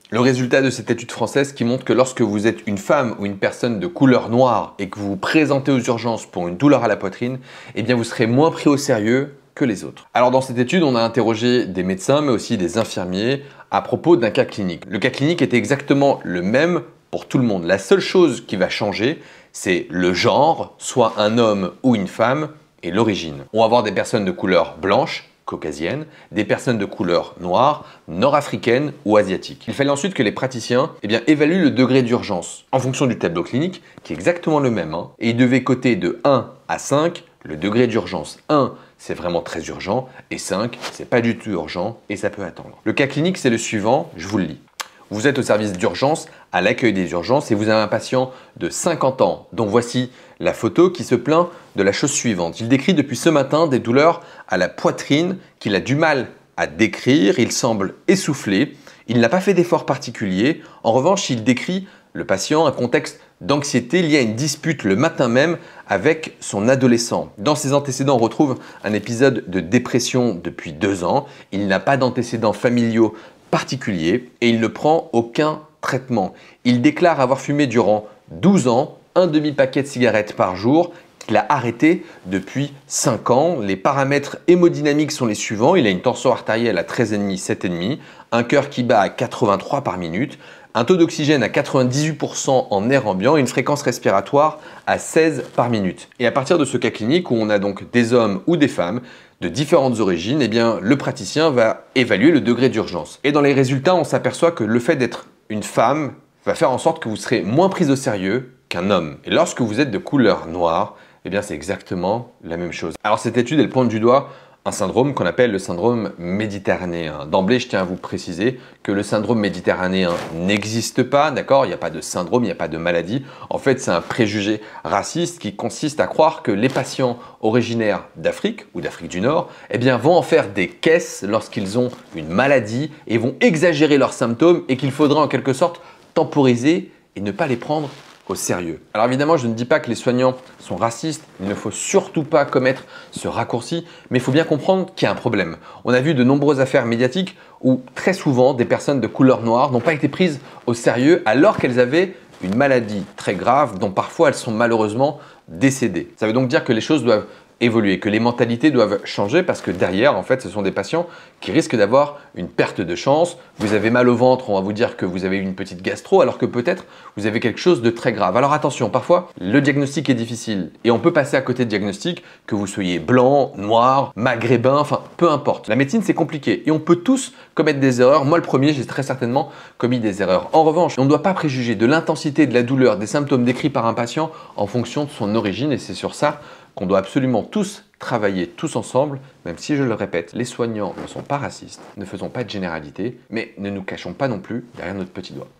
Le résultat de cette étude française qui montre que lorsque vous êtes une femme ou une personne de couleur noire et que vous vous présentez aux urgences pour une douleur à la poitrine, eh bien vous serez moins pris au sérieux que les autres. Alors dans cette étude, on a interrogé des médecins mais aussi des infirmiers à propos d'un cas clinique. Le cas clinique était exactement le même pour tout le monde. La seule chose qui va changer, c'est le genre, soit un homme ou une femme, et l'origine. On va voir des personnes de couleur blanche, caucasienne, des personnes de couleur noire, nord-africaine ou asiatique. Il fallait ensuite que les praticiens évaluent le degré d'urgence en fonction du tableau clinique, qui est exactement le même, et ils devaient coter de 1 à 5 le degré d'urgence. 1, c'est vraiment très urgent, et 5, c'est pas du tout urgent et ça peut attendre. Le cas clinique, c'est le suivant, je vous le lis. Vous êtes au service d'urgence, à l'accueil des urgences et vous avez un patient de 50 ans dont voici la photo qui se plaint de la chose suivante. Il décrit depuis ce matin des douleurs à la poitrine qu'il a du mal à décrire, il semble essoufflé, il n'a pas fait d'effort particulier. En revanche, il décrit le patient un contexte d'anxiété lié à une dispute le matin même avec son adolescent. Dans ses antécédents, on retrouve un épisode de dépression depuis 2 ans. Il n'a pas d'antécédents familiaux particulier et il ne prend aucun traitement. Il déclare avoir fumé durant 12 ans un demi-paquet de cigarettes par jour qu'il a arrêté depuis 5 ans. Les paramètres hémodynamiques sont les suivants. Il a une tension artérielle à 13,5, 7,5, un cœur qui bat à 83 par minute, un taux d'oxygène à 98% en air ambiant et une fréquence respiratoire à 16 par minute. Et à partir de ce cas clinique où on a donc des hommes ou des femmes de différentes origines, le praticien va évaluer le degré d'urgence. Et dans les résultats, on s'aperçoit que le fait d'être une femme va faire en sorte que vous serez moins prise au sérieux qu'un homme. Et lorsque vous êtes de couleur noire, c'est exactement la même chose. Alors cette étude, elle pointe du doigt un syndrome qu'on appelle le syndrome méditerranéen. D'emblée, je tiens à vous préciser que le syndrome méditerranéen n'existe pas, d'accord? Il n'y a pas de syndrome, il n'y a pas de maladie. En fait, c'est un préjugé raciste qui consiste à croire que les patients originaires d'Afrique ou d'Afrique du Nord vont en faire des caisses lorsqu'ils ont une maladie et vont exagérer leurs symptômes et qu'il faudra en quelque sorte temporiser et ne pas les prendre au sérieux. Alors évidemment, je ne dis pas que les soignants sont racistes, il ne faut surtout pas commettre ce raccourci, mais il faut bien comprendre qu'il y a un problème. On a vu de nombreuses affaires médiatiques où très souvent des personnes de couleur noire n'ont pas été prises au sérieux alors qu'elles avaient une maladie très grave dont parfois elles sont malheureusement décédées. Ça veut donc dire que les choses doivent évoluer, que les mentalités doivent changer parce que derrière, en fait, ce sont des patients qui risquent d'avoir une perte de chance. Vous avez mal au ventre, on va vous dire que vous avez une petite gastro alors que peut-être vous avez quelque chose de très grave. Alors attention, parfois, le diagnostic est difficile et on peut passer à côté de diagnostic, que vous soyez blanc, noir, maghrébin, enfin, peu importe. La médecine, c'est compliqué et on peut tous commettre des erreurs. Moi, le premier, j'ai très certainement commis des erreurs. En revanche, on ne doit pas préjuger de l'intensité de la douleur, des symptômes décrits par un patient en fonction de son origine et c'est sur ça qu'on doit absolument tous travailler tous ensemble, même si je le répète, les soignants ne sont pas racistes, ne faisons pas de généralité, mais ne nous cachons pas non plus derrière notre petit doigt.